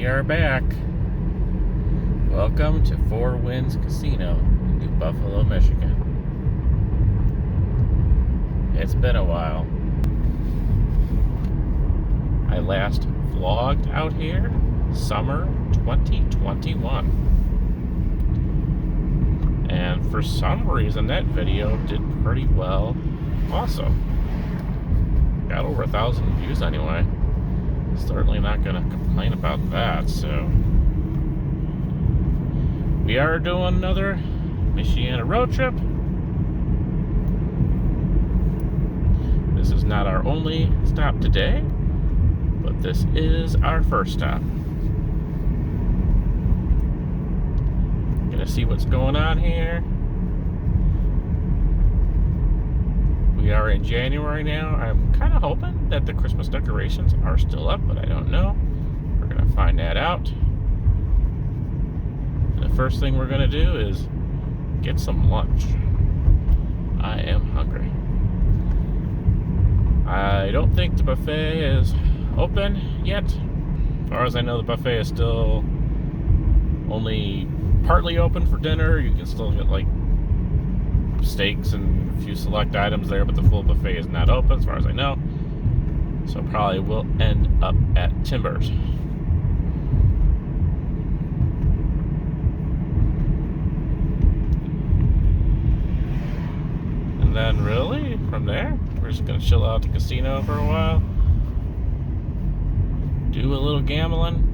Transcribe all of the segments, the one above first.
We are back. Welcome to Four Winds Casino in New Buffalo, Michigan. It's been a while. I last vlogged out here summer 2021. And for some reason that video did pretty well also. Got over 1,000 views anyway. Certainly not going to complain about that. So we are doing another Michiana road trip. This is not our only stop today, but this is our first stop. Gonna see what's going on here. We are in January now. I'm kind of hoping that the Christmas decorations are still up, but I don't know. We're going to find that out. And the first thing we're going to do is get some lunch. I am hungry. I don't think the buffet is open yet. As far as I know, the buffet is still only partly open for dinner. You can still get like steaks and a few select items there, but the full buffet is not open as far as I know. So probably we'll end up at Timbers. And then really from there we're just gonna chill out at the casino for a while, do a little gambling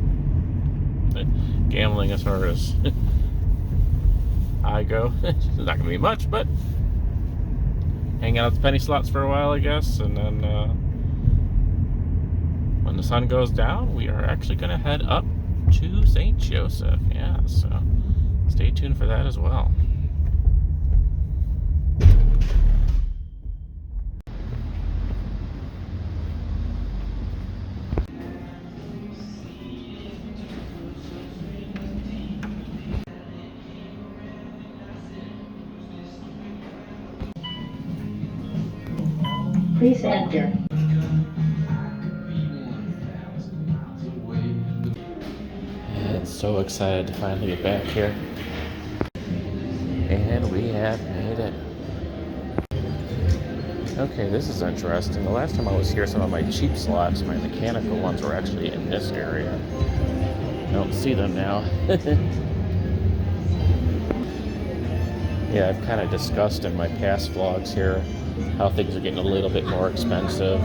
as far as I go. It's not gonna be much, but hang out at the penny slots for a while, I guess, and then when the sun goes down, we are actually gonna head up to St. Joseph. Yeah, so stay tuned for that as well. Please enter. And so excited to finally get back here. And we have made it. Okay, this is interesting. The last time I was here, some of my cheap slots, my mechanical ones, were actually in this area. I don't see them now. Yeah, I've kind of discussed in my past vlogs here how things are getting a little bit more expensive.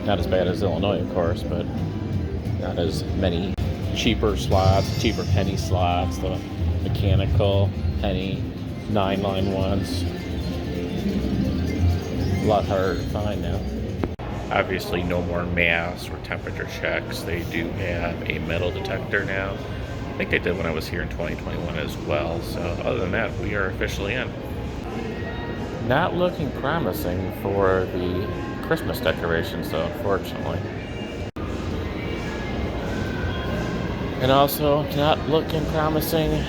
Not as bad as Illinois, of course, but not as many cheaper slots, cheaper penny slots, the mechanical penny 9-line ones. A lot harder to find now. Obviously no more mass or temperature checks. They do have a metal detector now. I think they did when I was here in 2021 as well. So other than that, we are officially in. Not looking promising for the Christmas decorations though, unfortunately. And also not looking promising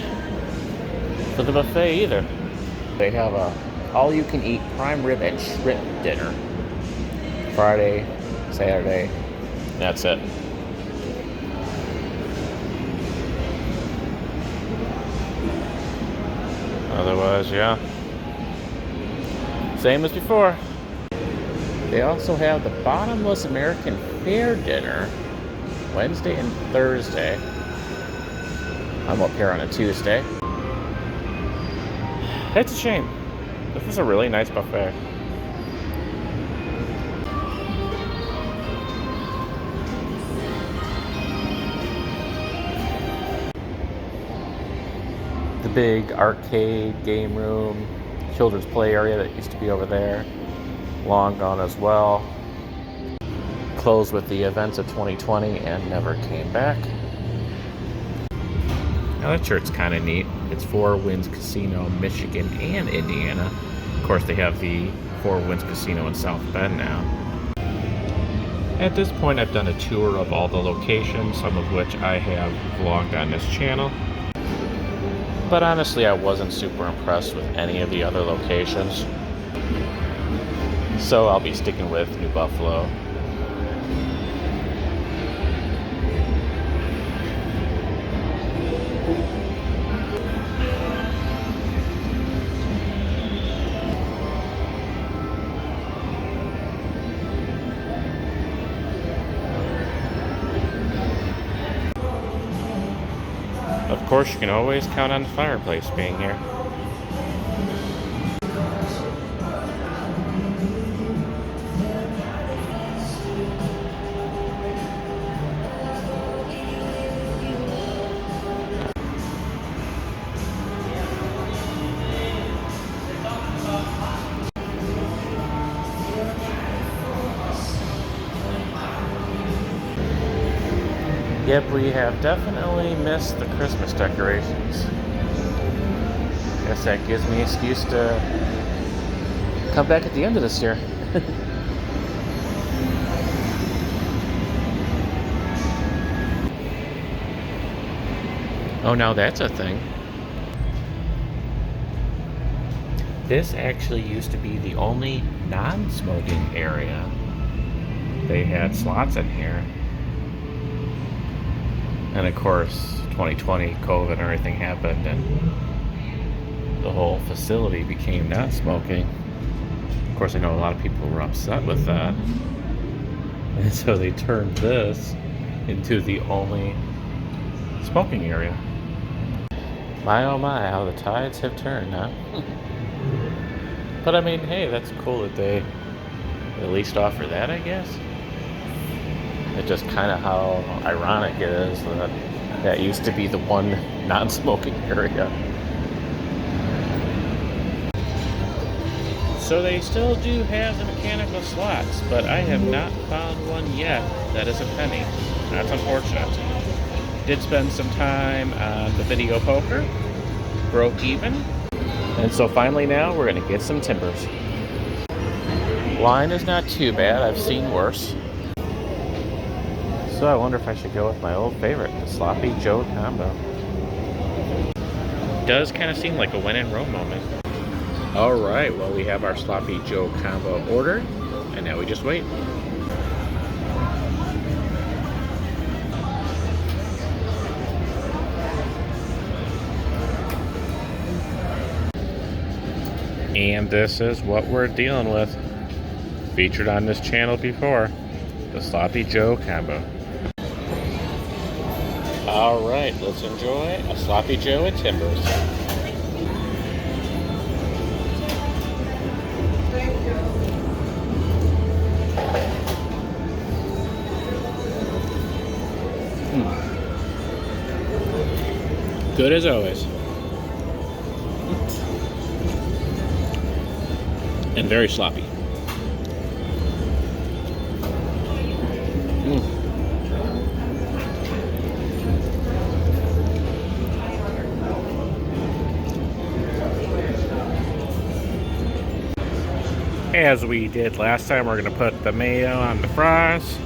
for the buffet either. They have a all-you-can-eat prime rib and shrimp dinner. Friday, Saturday, that's it. Otherwise, yeah, same as before. They also have the bottomless American Fare dinner Wednesday and Thursday. I'm up here on a Tuesday. It's a shame. This is a really nice buffet. The big arcade game room, children's play area that used to be over there, long gone as well. Closed with the events of 2020 and never came back. Now that shirt's kind of neat. It's Four Winds Casino, Michigan and Indiana. Of course, they have the Four Winds Casino in South Bend now. At this point, I've done a tour of all the locations, some of which I have vlogged on this channel. But honestly, I wasn't super impressed with any of the other locations. So I'll be sticking with New Buffalo. course, you can always count on the fireplace being here. Yep, we have definitely missed the Christmas decorations. Guess that gives me an excuse to come back at the end of this year. Oh, now that's a thing. This actually used to be the only non-smoking area. They had slots in here. And of course, 2020, COVID and everything happened, and the whole facility became non-smoking. Of course, I know a lot of people were upset with that. And so they turned this into the only smoking area. My oh my, how the tides have turned, huh? But I mean, hey, that's cool that they at least offer that, I guess. It's just kind of how ironic it is that that used to be the one non-smoking area. So they still do have the mechanical slots, but I have not found one yet that is a penny. That's unfortunate. Did spend some time on the video poker, broke even, and so finally now we're gonna get some timbers. Line is not too bad, I've seen worse. So I wonder if I should go with my old favorite, the Sloppy Joe combo. Does kind of seem like a when in Rome moment. Alright, well we have our Sloppy Joe combo ordered, and now we just wait. And this is what we're dealing with. Featured on this channel before, the Sloppy Joe combo. Alright, let's enjoy a Sloppy Joe at Timbers. Good as always. And very sloppy. As we did last time, we're going to put the mayo on the fries.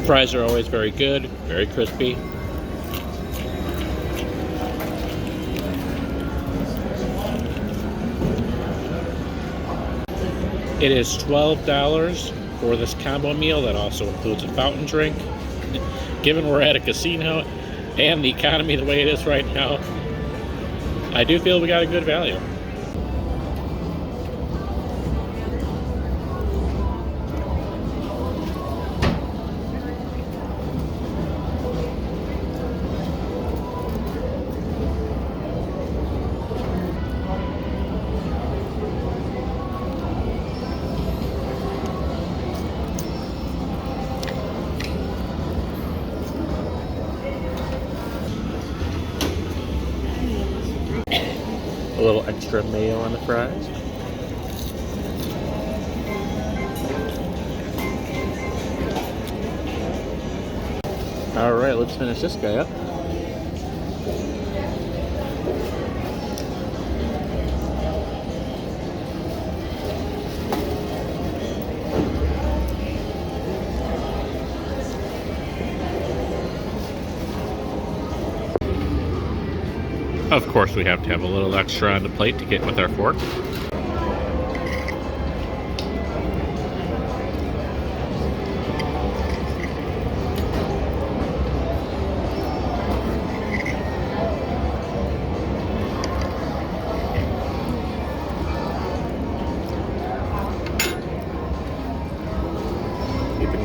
Fries are always very good, very crispy. It is $12 for this combo meal. That also includes a fountain drink. Given we're at a casino and the economy the way it is right now, I do feel we got a good value. A little extra mayo on the fries. Alright, let's finish this guy up. Of course, we have to have a little extra on the plate to get with our fork.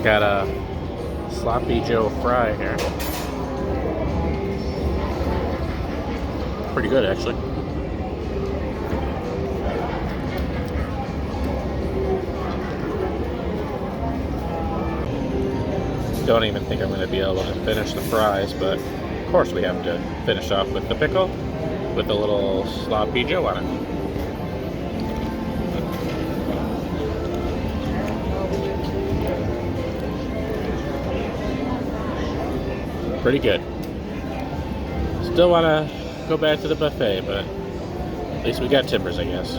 Got a Sloppy Joe fry here. Pretty good, actually. Don't even think I'm going to be able to finish the fries, but of course we have to finish off with the pickle with a little Sloppy Joe on it. Pretty good. Still want to go back to the buffet, but at least we got Timbers, I guess.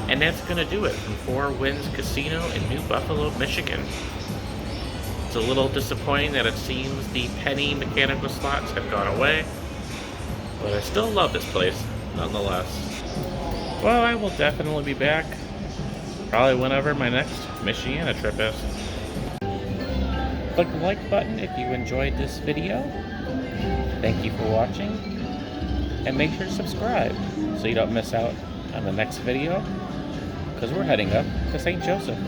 And that's going to do it from Four Winds Casino in New Buffalo, Michigan. It's a little disappointing that it seems the penny mechanical slots have gone away, but I still love this place nonetheless. Well, I will definitely be back, probably whenever my next Michiana trip is. Click the like button if you enjoyed this video. Thank you for watching, and make sure to subscribe so you don't miss out on the next video, because we're heading up to St. Joseph.